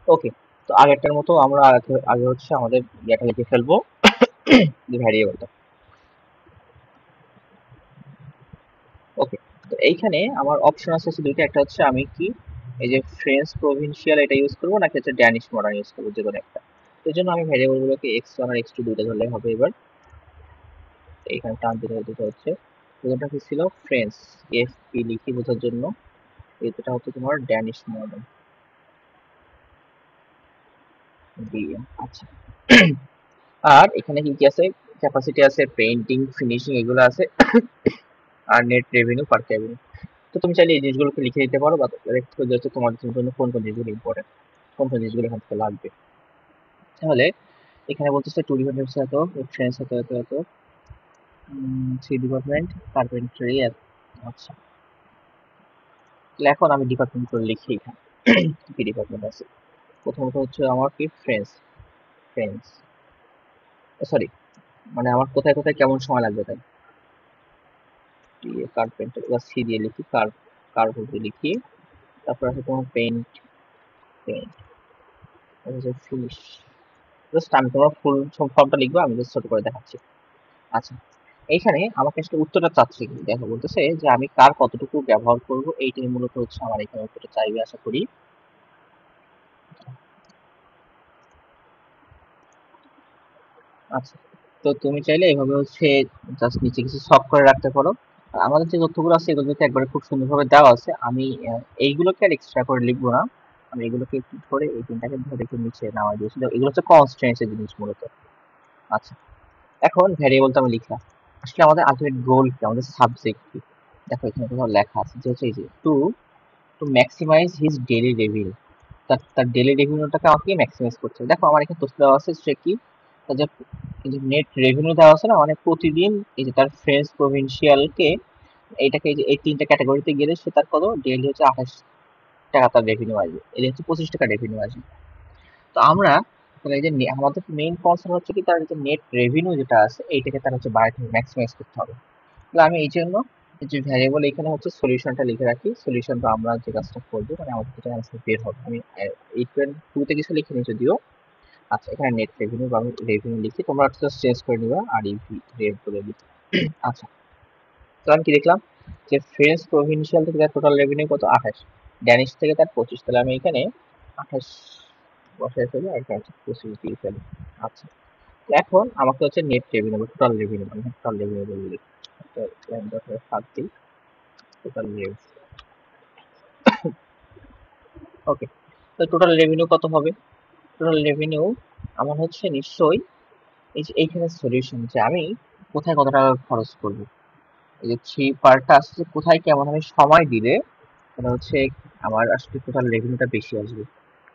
ওকে, তো আগেরটার মতো আমরা আগে হচ্ছে আমাদের ইয়েটা লিখে ফেলবো, ভ্যারিয়েবলটা। ওকে, তো এইখানে আমার অপশন আছে দুইটা, একটা হচ্ছে আমি কি এই যে ফ্রেঞ্চ প্রভিন্সিয়াল এটা ইউজ করবো নাকি হচ্ছে ড্যানিশ মডার্ন ইউজ করবো, যে কোনো একটা। এই জন্য আমি ভ্যারিয়েবল গুলোকে x1 আর x2 দুইটা ধরলে হবে। এবার এইখানে টান দিতে হচ্ছে, প্রথমটা কি ছিল ফ্রেঞ্চ, এফ পি লিখি বোঝার জন্য, এটা হচ্ছে তোমার ড্যানিশ মডার্ন ডিএম। আচ্ছা, আর এখানে কি কি আছে, ক্যাপাসিটি আছে, পেইন্টিং ফিনিশিং এগুলো আছে, আর নেট রেভিনিউ পার ক্যাবিনেট। তো তুমি চাইলে এই জিনিসগুলোকে লিখে দিতে পারো, বা দেখতে যাচ্ছে তোমার জন্য কোন কোন জিনিসগুলো ইম্পর্টেন্ট, কোন কোন জিনিসগুলো এখান থেকে লাগবে। তাহলে এখানে বলতেছে টু ডিপার্টমেন্টস এত, ফ্রেন্স এত এত এত, থ্রি ডিপার্টমেন্ট কার্পেন্ট্রি। আচ্ছা, তাহলে এখন আমি ডিপার্টমেন্ট করে লিখি এখানে কি ডিপার্টমেন্ট আছে। প্রথমত হচ্ছে আমার কি ফ্রেন্স, ফ্রেন্স সরি, মানে আমার কোথায় কোথায় কেমন সময় লাগবে তাই। কার্পেন্টার বা সি দিয়ে লিখি, কার দিয়ে লিখি। তারপর আছে তোমার পেইন্ট, পেইন্ট ফিনিশ। জাস্ট আমি তোমার ফুল ফর্মটা লিখবো, আমি জাস্ট ছোট করে দেখাচ্ছি। আচ্ছা, এইখানে আমাকে আসলে উত্তরটা চাচ্ছে কি দেখো, বলতেছে যে আমি কার কতটুকু ব্যবহার করব, এইটাই মূলত হচ্ছে আমার এখানে উত্তরটা চাইবে আশা করি। আচ্ছা, তো তুমি চাইলে এইভাবে হচ্ছে জাস্ট নিচে কিছু শখ করে রাখতে পারো। আর আমাদের যে তথ্যগুলো আছে এগুলো কিন্তু একবারে খুব সুন্দরভাবে দেওয়া আছে। আমি এইগুলোকে আর এক্সট্রা করে লিখবো না, আমি এগুলোকে একটু ধরে এই তিনটাকে ধরে একটু নিচে নামাই দিয়েছি, এগুলো হচ্ছে কনস্ট্রেন্টস এর জিনিস মূলত। আচ্ছা, এখন ভ্যারিয়েবলটা আমি লিখলাম। আসলে আমাদের আলটিমেট গোল কি, আমাদের সাবজেক্ট কি, দেখো এখানে কোথাও লেখা আছে যে হচ্ছে এই যে to to maximize his daily revenue, তার তার ডেইলি রেভিনিউটাকে আমাকে ম্যাক্সিমাইজ করতে হবে। দেখো আমার এখানে তথ্য দেওয়া আছে সে কি, তার যে এই যে নেট রেভিনিউ দেওয়া আছে না, মানে প্রতিদিন এই যে তার ফ্রেঞ্চ প্রভিন্সিয়ালকে এইটাকে এই যে এই তিনটা ক্যাটাগরিতে গেলে সে তার কত ডেইলি হচ্ছে 28 টাকা তার রেভিনিউ আসবে, এই হচ্ছে 25 টাকা রেভিনিউ আসবে। তো আমরা তাহলে এই যে আমাদের মেইন কনসার্ন হচ্ছে কি তার যে নেট রেভিনিউ যেটা আছে এইটাকে তার হচ্ছে বাড়াতে ম্যাক্সিমাইজ করতে হবে। তাহলে আমি এই জন্য যে ভ্যারিয়েবল এখানে হচ্ছে সলিউশনটা লিখে রাখি, সলিউশনটা আমরা যে কাজটা করবো মানে আমাদের যেটা অ্যান্সার বের হবে, আমি ইকুয়াল টু তে কিছু লিখিনি যদিও। আচ্ছা, এখানে নেট রেভিনিউ বা রেভিনিউ লিখি, তোমরা জাস্ট চেঞ্জ করে নিবা আর ইভি রেভ বলে লিখি। আচ্ছা, তো আমি কি দেখলাম যে ফ্রেঞ্চ প্রভিন্সিয়াল থেকে তার টোটাল রেভিনিউ কত 28, ড্যানিশ থেকে তার 25, তাহলে আমি এখানে 28 বসাই ফেলি আর এখানে 25 দিয়ে ফেলি। আচ্ছা, এখন আমাকে হচ্ছে নেট রেভিনিউ বা টোটাল রেভিনিউ, মানে টোটাল রেভিনিউ বলে লিখি। তো সাত দিই টোটাল রেভিনিউ। ওকে, তো টোটাল রেভিনিউ কত হবে, টোটাল রেভিনিউ আমার হচ্ছে নিশ্চয়ই এই যে এইখানে সলিউশন যে আমি কোথায় কত টাকা খরচ করব, এই যে থ্রি পার্টটা আসছে কোথায় কেমন আমি সময় দিলে মানে হচ্ছে আমার আসলে টোটাল রেভিনিউটা বেশি আসবে।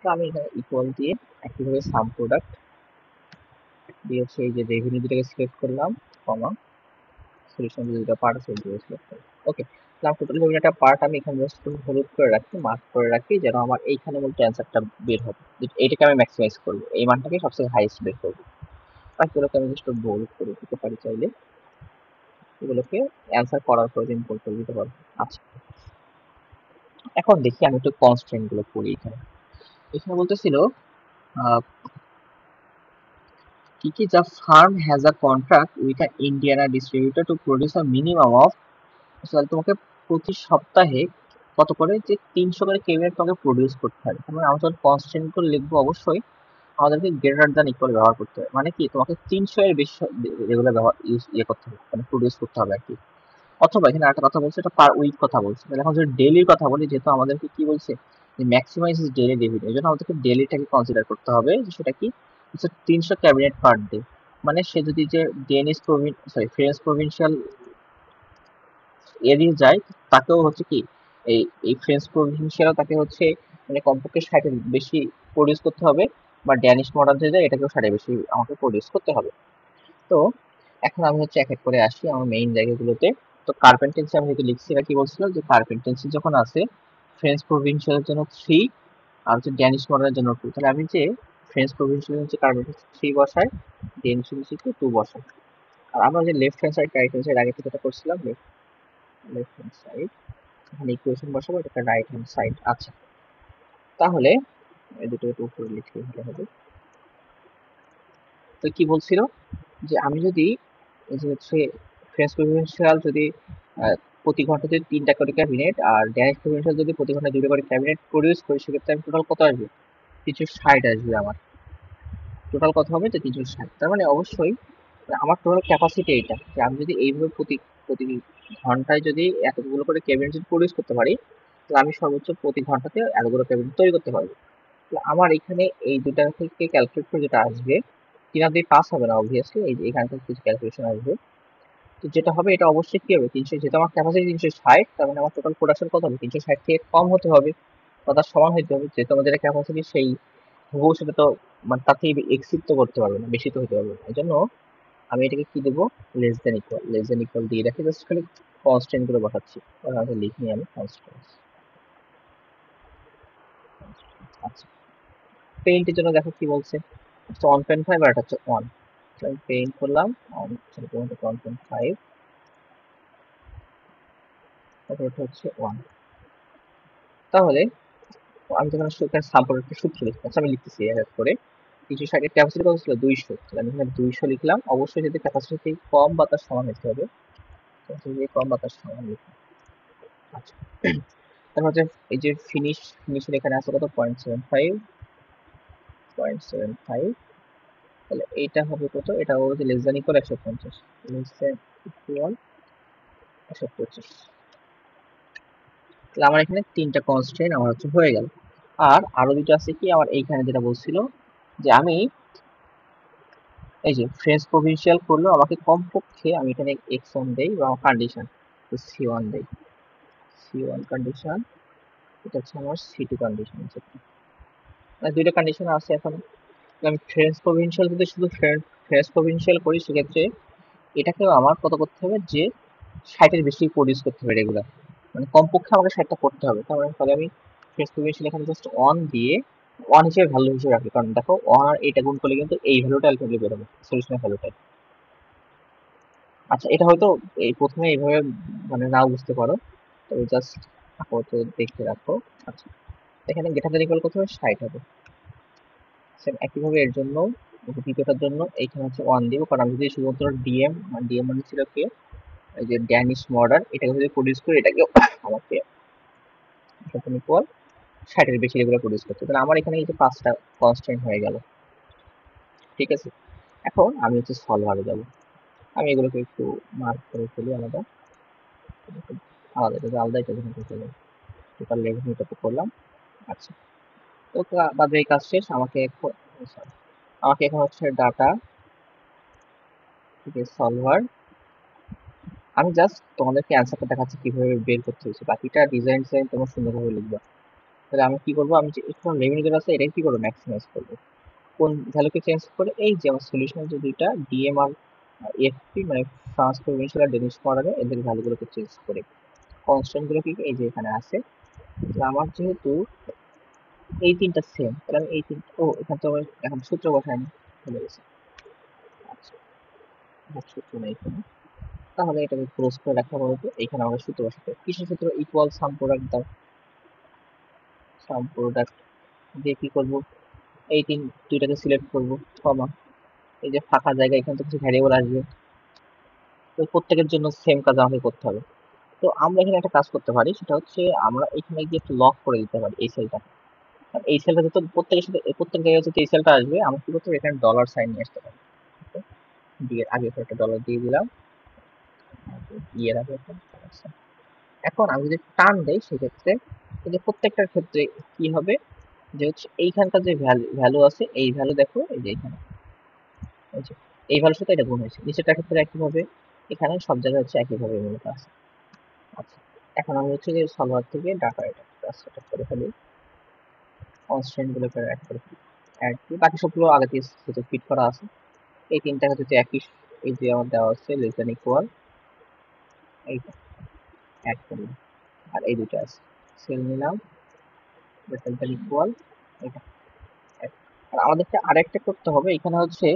তো আমি এখানে ইকুয়াল দিয়ে একইভাবে সাম প্রোডাক্ট দিয়ে হচ্ছে এই যে রেভিনিউ দুটাকে সিলেক্ট করলাম, কমা সলিউশন দুটো পার্ট আছে ওগুলো সিলেক্ট করলাম। ওকে, তাহলে টোটাল রেভিনিউ একটা পার্ট আমি এখানে জাস্ট হলুদ করে রাখি, মার্ক করে রাখি, যেন আমার এইখানে মূলত অ্যান্সারটা বের হবে, এইটাকে আমি ম্যাক্সিমাইজ করবো, এই মানটাকে সবচেয়ে হাইয়েস্ট বের করবো। বাকিগুলোকে আমি জাস্ট বোল্ড করে দিতে পারি চাইলে, এগুলোকে অ্যান্সার করার পর ইম্পোর্ট করে দিতে পারবো। আচ্ছা, এখন দেখি আমি একটু কনস্ট্রেন্ট গুলো করি। এখানে এখানে বলতেছিল কি কি, the farm has a contract with a Indiana distributor to produce a minimum of, তোমাকে প্রতি সপ্তাহে কত করে যে 300 করে কেবিনেট তোমাকে প্রডিউস করতে হবে। মানে আমরা যখন কনস্ট্রেন্ট করে লিখবো অবশ্যই আমাদেরকে গ্রেটার দ্যান ইকুয়াল ব্যবহার করতে হবে, মানে কি তোমাকে 300 এর বেশি রেগুলার ব্যবহার করতে হবে, মানে প্রডিউস করতে হবে আর কি। অথবা এখানে একটা কথা বলছে, এটা পার উইক কথা বলছে। তাহলে এখন যদি ডেইলির কথা বলি, যেহেতু আমাদেরকে কি বলছে যে ম্যাক্সিমাইজ ইজ ডেইলি রেভিনিউ, এই জন্য আমাদেরকে ডেইলিটাকে কনসিডার করতে হবে, যে সেটা কি হচ্ছে 300 ক্যাবিনেট পার ডে। মানে সে যদি যে ডেনিশ ফ্রেঞ্চ প্রভিন্সিয়াল এরিয়া যায়, তাকেও হচ্ছে কি এই এই ফ্রেঞ্চ প্রভিন্সিয়াল তাকে হচ্ছে মানে কমপক্ষে 60 বেশি প্রডিউস করতে হবে, বা ড্যানিশ মডার্ন যে যায় এটাকেও 60 বেশি আমাকে প্রডিউস করতে হবে। তো এখন আমি হচ্ছে এক এক করে আসি আমার মেইন জায়গাগুলোতে। তো কার্পেন্টেন্সি আমি যেহেতু লিখছি, এটা কি বলছিল যে কার্পেন্টেন্সি যখন আছে ফ্রেঞ্চ প্রভিন্সিয়ালের জন্য 3 আর হচ্ছে ড্যানিশ মডার্নের জন্য 2, তাহলে আমি যে ফ্রেঞ্চ প্রভিন্সিয়াল হচ্ছে কার্পেন্টেন্সি 3 বসাই, ড্যানিশ হচ্ছে 2 বসাই। আর আমরা যে left hand side right hand side আগে থেকে যেটা করছিলাম, লেফট হ্যান্ড সাইড এখানে ইকুয়েশন বসাবো, এটা রাইট হ্যান্ড সাইড। আচ্ছা, তাহলে এই দুটো একটু উপরে লিখলে ভালো হবে। তো কি বলছিল যে আমি যদি এই যে হচ্ছে ফ্রেঞ্চ প্রভিন্সিয়াল যদি প্রতি ঘন্টাতে 3টা করে ক্যাবিনেট আর ড্যানিশ প্রভিন্সিয়াল যদি প্রতি ঘন্টায় 2টা করে ক্যাবিনেট প্রডিউস করি, সেক্ষেত্রে আমি টোটাল কত আসবে? 360 আসবে আমার। টোটাল কত হবে? যে 360। তার মানে অবশ্যই আমার টোটাল ক্যাপাসিটি এইটা, যে আমি যদি এইভাবে প্রতি প্রতি ঘন্টায় যদি এতগুলো করে ক্যাবিনেট যদি প্রডিউস করতে পারি, তাহলে আমি সর্বোচ্চ প্রতি ঘন্টাতে এতগুলো ক্যাবিনেট তৈরি করতে পারবো। তাহলে আমার এখানে এই দুটা থেকে ক্যালকুলেট করে যেটা আসবে, 3 দিয়ে পাস হবে না অবভিয়াসলি, এই যে এখান থেকে কিছু ক্যালকুলেশন আসবে। তো যেটা হবে এটা অবশ্যই কি হবে, 300, যেহেতু আমার ক্যাপাসিটি 360, তার মানে আমার টোটাল প্রোডাকশন কত হবে? 360 থেকে কম হতে হবে বা তার সমান হতে হবে, যেহেতু আমাদের ক্যাপাসিটি সেই হুবহু সেটা তো মানে তার থেকে এক্সিড তো করতে পারবে না, বেশি তো হতে পারবে না। এই জন্য আমি এটাকে কি দেবো? লেস দেন ইকুয়াল দিয়ে রাখি, জাস্ট খালি কনস্ট্যান্ট করে বসাচ্ছি, তাহলে লিখিনি আমি কনস্ট্যান্ট। আচ্ছা, পেইন্টের জন্য দেখো কি বলছে, 1.5 আর এটা হচ্ছে 1। আমি পেইন্ট করলাম 1.5, তারপর এটা হচ্ছে 1। তাহলে আমি যখন এখানে সাম্পর্কের সূত্র লিখতে, আচ্ছা আমি লিখতেছি এক করে। কিছু সাইডের ক্যাপাসিটি কত ছিল? 200। তাহলে আমি এখানে 200 লিখলাম। অবশ্যই যদি ক্যাপাসিটি কম বা তার সমান হতে হবে, ক্যাপাসিটি কম বা তার সমান লিখলাম। আচ্ছা, তারপর হচ্ছে এই যে ফিনিশের এখানে আছে কত? 0.75। তাহলে এইটা হবে কত? এটা হবে less than equal 150, less than equal 125। তাহলে আমার এখানে 3টা কনস্ট্রেন্ট আমার হচ্ছে হয়ে গেল। আর আরো দুটো আছে কি, আমার এইখানে যেটা বলছিল যে আমি এই যে ফ্রেঞ্চ প্রভিন্সিয়াল করলেও আমাকে কমপক্ষে, আমি এখানে x1 দেই বা কন্ডিশন c1 দেই, c1 কন্ডিশন, এটা হচ্ছে আমার c2 কন্ডিশন। মানে দুইটা কন্ডিশন আছে এখন। আমি ফ্রেঞ্চ প্রভিন্সিয়াল যদি শুধু ফ্রেঞ্চ প্রভিন্সিয়াল করি, সেক্ষেত্রে এটাকেও আমার কত করতে হবে? যে 60-এর বেশি প্রডিউস করতে হবে রেগুলার, মানে কমপক্ষে আমাকে 60টা করতে হবে। তার মানে ফলে আমি ফ্রেঞ্চ প্রভিন্সিয়াল এখানে জাস্ট 1 দিয়ে 1 হিসেবে ভ্যালু হিসেবে রাখি, কারণ দেখো 1 আর এইটা গুণ করলে কিন্তু এই ভ্যালুটা আলটিমেটলি বেরোবে, সলিউশনের ভ্যালুটা। আচ্ছা, এটা হয়তো এই প্রথমে এইভাবে মানে নাও বুঝতে পারো, তবে জাস্ট আপাতত দেখতে রাখো। আচ্ছা, এখানে গ্রেটার দ্যান ইকুয়াল কত হবে? 60 হবে। সেম একইভাবে এর জন্য, দ্বিতীয়টার জন্য এইখানে হচ্ছে 1 দিব, কারণ আমি যদি শুধুমাত্র ডিএম, মানে ডিএম মানে ছিল কি, এই যে ড্যানিশ মডার্ন, এটাকে যদি প্রডিউস করি, এটাকে আমাকে ইকুয়াল 60-এর বেশি এগুলো প্রডিউস করতে। তাহলে আমার এখানে এই যে 5টা কনস্ট্যান্ট হয়ে গেল। ঠিক আছে, এখন আমি হচ্ছে সলভারে যাব। আমি এগুলোকে একটু মার্ক করে ফেলি আলাদা আলাদা, এটা আলাদা, এটা যখন চলে টোটাল লেভেল এটা তো করলাম। আচ্ছা, তো বাদ এই কাজ শেষ। আমাকে এখন হচ্ছে ডাটা থেকে সলভার, আমি জাস্ট তোমাদেরকে অ্যান্সারটা দেখাচ্ছি কিভাবে বের করতে হয়েছে, বাকিটা ডিজাইন তোমার সুন্দরভাবে লিখবা। তাহলে আমি কি করবো? আমি যে একটু লেভেল যেটা আছে এটাই কি করবো? ম্যাক্সিমাইজ করবো। কোন ভ্যালুকে চেঞ্জ করে? এই যে আমার সলিউশনের যে দুইটা ডিএম আর এফপি, মানে ফ্রান্স প্রভিন্সিয়াল আর ডেনিশ মডার্নে, এদের ভ্যালুগুলোকে চেঞ্জ করে কনস্ট্যান্ট গুলো কি এই যে এখানে আছে। আমার যেহেতু এই 3টা সেম, তাহলে আমি এই 3, ও এখানে তো আমি এখন সূত্র বসাইনি, ভুলে গেছি। আচ্ছা, সূত্র নেই এখানে, তাহলে এটাকে ক্লোজ করে রাখা বলতে এইখানে আমাদের সূত্র বসাতে হবে। কিসের সূত্র? ইকুয়াল সাম প্রোডাক্ট দাও, সাম প্রোডাক্ট দিয়ে কি করবো? এই দুইটাকে সিলেক্ট করবো, কমা, এই যে ফাঁকা জায়গা, এখানে তো কিছু ভ্যারিয়েবল আসবে, তো প্রত্যেকের জন্য সেম কাজ আমাকে করতে হবে। তো আমরা এখানে একটা কাজ করতে পারি, সেটা হচ্ছে আমরা এখানে গিয়ে একটু লক করে দিতে পারি এই সেলটা। এই সেলটা যত প্রত্যেকের সাথে প্রত্যেক জায়গায় যদি এই সেলটা আসবে, আমরা কি করতে পারি? এখানে ডলার সাইন নিয়ে আসতে পারি। দিয়ে আগে একটা ডলার দিয়ে দিলাম, দিয়ে রাখবো একটা dollar sign। এখন আমি যদি টান দেই, সেক্ষেত্রে এই যে প্রত্যেকটার ক্ষেত্রে কি হবে, যে হচ্ছে এইখানকার যে ভ্যালু আছে, এই ভ্যালু দেখো, এই যে এখানে এই যে এই ভ্যালুর সাথে এটা গুণ হয়েছে, নিচেরটার ক্ষেত্রে একইভাবে, এখানে সব জায়গায় হচ্ছে একইভাবে মূলত আছে। আচ্ছা, এখন আমি হচ্ছে যে সলভার থেকে ডাটা এটা করে ফেলি, কনস্ট্যান্ট গুলোকে অ্যাড করে ফেলি, অ্যাড দিয়ে বাকি সবগুলো আগে থেকে ফিট করা আছে। এই 3টা হচ্ছে একই, এই যে আমার দেওয়া আছে লেস দ্যান ইকুয়াল, এইটা অ্যাড করলাম। আর এই দুটো আছে, সেল নিলাম, লেস দ্যান ইকুয়াল, এটা add। আর আমাদেরকে আরেকটা করতে হবে, এখানে হচ্ছে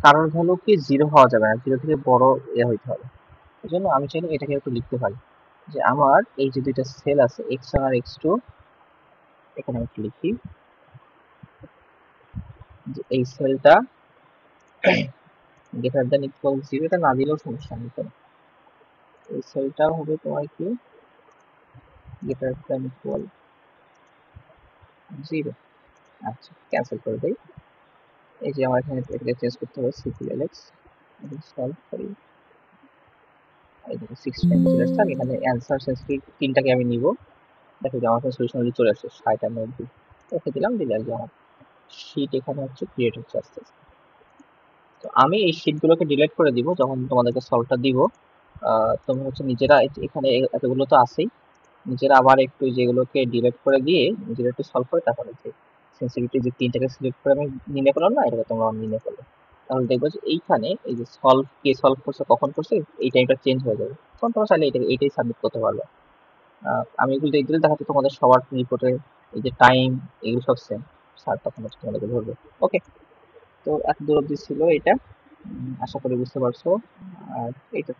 কারোর ভ্যালু কি 0 হওয়া যাবে না, 0 থেকে বড় হইতে হবে। এই জন্য আমি চাইলে এটাকে একটু লিখতে পারি, যে আমার এই যে দুইটা সেল আছে x1 আর x2, এখানে আমি একটু লিখি, যে এই সেলটা গ্রেটার দ্যান ইকুয়াল 0 এটা না দিলেও সমস্যা নেই। এই সেলটা হবে তোমার কি গ্রেটার দ্যান ইকুয়াল 0। আচ্ছা, ক্যান্সেল করে দেই। এই যে আমার এখানে এটাকে চেঞ্জ করতে হবে সিপিএলএক্স, সলভ করি। এই দেখো 6 টাইম চলে আসছে। আমি এখানে অ্যান্সার সেন্সিটিভ তিনটাকে আমি নিব। দেখো যে আমার কাছে সলিউশন অলরেডি চলে আসছে 60 আর 90। ওকে দিলাম, দিলে আর কি আমার শীট এখানে হচ্ছে ক্রিয়েট হচ্ছে আস্তে আস্তে। তো আমি এই শীটগুলোকে ডিলিট করে দিব যখন তোমাদেরকে সলভটা দিব। তোমরা হচ্ছে নিজেরা এখানে এতগুলো তো আছেই, নিজেরা আবার একটু যেগুলোকে ডিলিট করে দিয়ে নিজেরা একটু সলভ করে তারপরে যে সেন্সিটিভিটি যে তিনটাকে সিলেক্ট করে আমি নির্ণয় করলাম না, এটাকে তোমরা নির্ণয় করবে। তাহলে দেখবো যে এইখানে এই যে সলভ কে সলভ করছে কখন করছে এই টাইমটা চেঞ্জ হয়ে যাবে, তখন তোমরা চাইলে এইটাই সাবমিট করতে পারবে। আমি এগুলো দেখাচ্ছি তোমাদের সবার রিপোর্টে, এই যে টাইম এগুলো সব সেম, স্যার তখন হচ্ছে তোমাদেরকে ধরবে। ওকে, তো এত দূর অব্দি ছিল এটা। আশা করি বুঝতে পারছো। আর এইটা